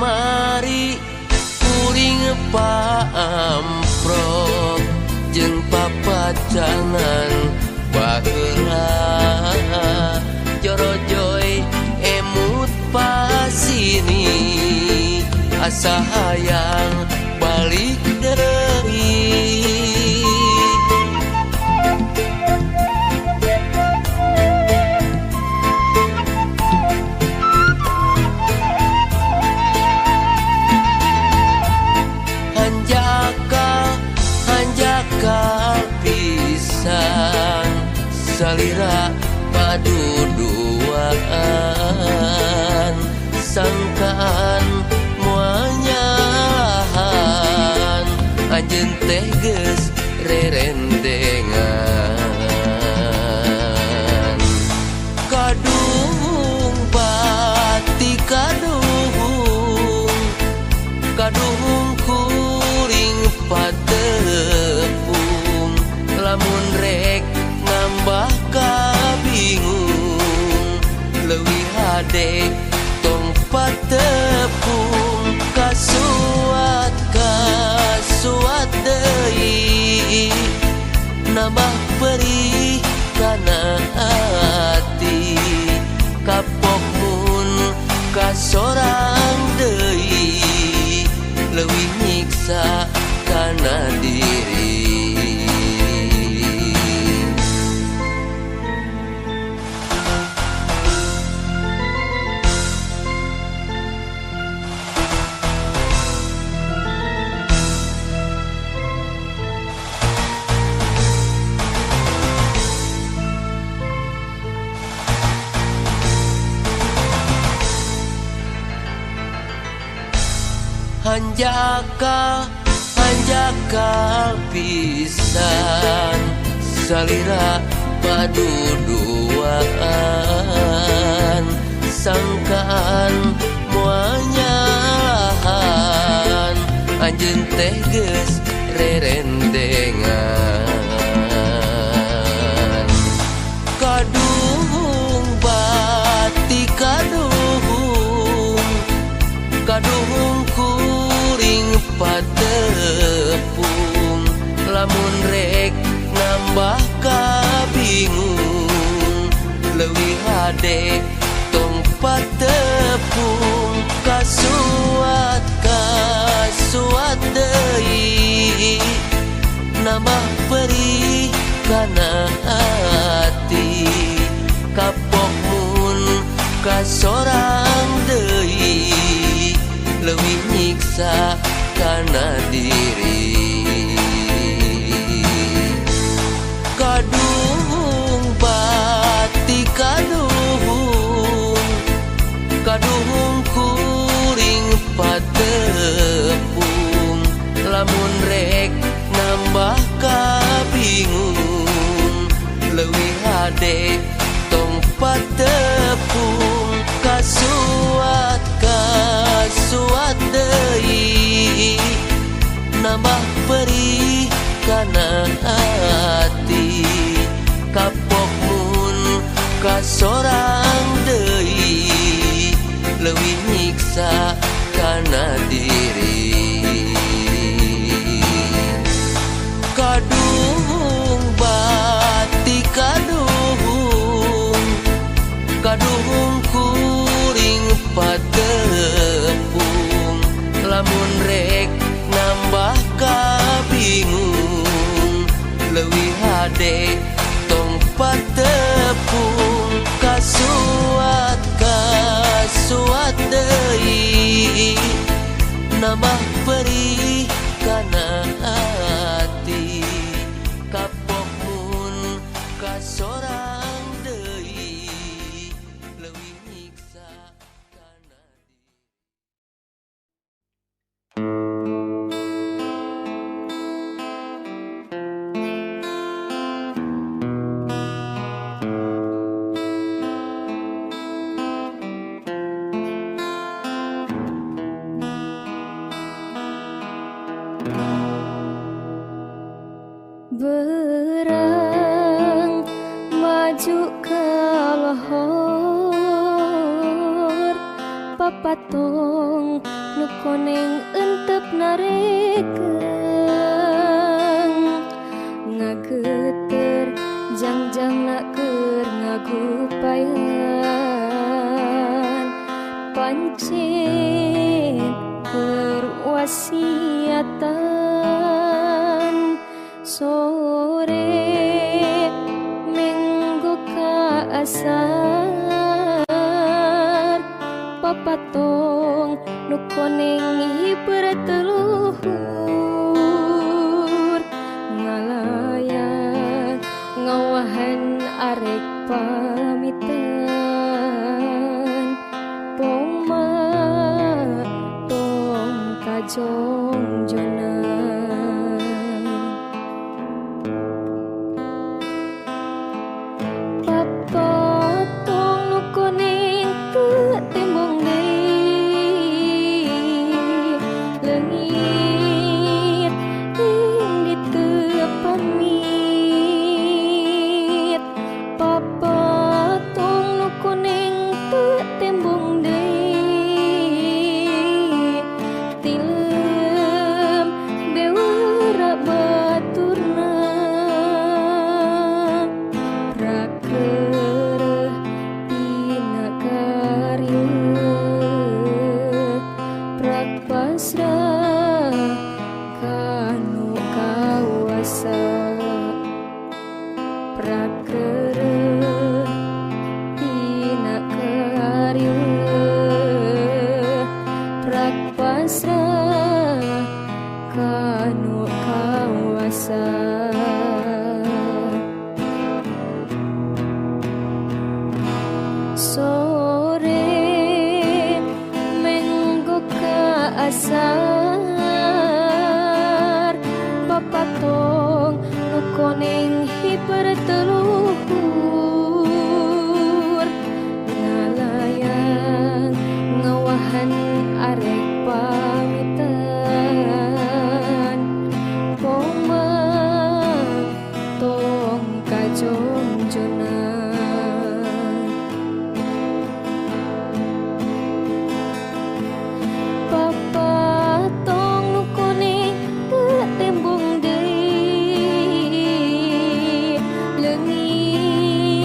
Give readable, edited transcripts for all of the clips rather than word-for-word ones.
kamari kuring paamprok jeung papacanan baheula jorojoy emut pasini asa hayang balik deui. Hanjaka pisan salira paduduan sangkaan muanyalahan anjeun teh geus rerendengan kadung bati kadung kuring patepung lamun rek nambah kabingung leuwih hade tong patepung kasuat deui nambah perih kana hati kapok mun kasorang deui leuwih nyiksa kana diri. Hanjaka pisan salira paduduan sangkaan muanyalahan anjeun teh geus rerendengan kadung bati kadung kuring patepung lamun rek nambah kabingung leuwih hade tong patepung kasuat deui nambah perih kana hati kapok mun kasorang deui leuwih nyiksa kana diri. Kadung bati kadung kuring patepung lamun rek nambah kabingung leuwih hade tong patepung kasuat deui nambah perih kana hati kapok mun kasorang deui leuwih nyiksa kana diri. Kadung bati kadung kuring patepung lamun rek nambah kabingung leuwih hade tong patepung kasuat deui nambah perih kana hati kapok mun kasorang deui leuwih nyiksa kana ngageter jangjang nak keur ngagupayan pancen keur wasiatan sore minggu kaasar papatong nu koneng berteluhur ngalayan ngawahan arek pamitan poma tong kajong jonan papatong nu koneng teu tembong deui leungit ing diteu pamit papatong nu koneng teu tembong deui tilem bewara baturna prakeureuh tina karyeuh prak pasrah kanu kawasa prakeureuh tina karyeuh prak pasrah kanu kawasa sore menggo kaasar papatong nu koneng berteluhur ngalayan ngawahan arek pamitan poma tong kajong jonan papatong nu koneng teu tembung deui leungit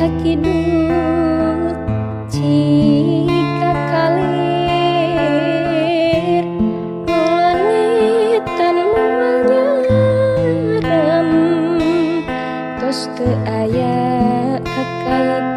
kakidul jika kalir langit tan mualnya rem tos teu aya kakait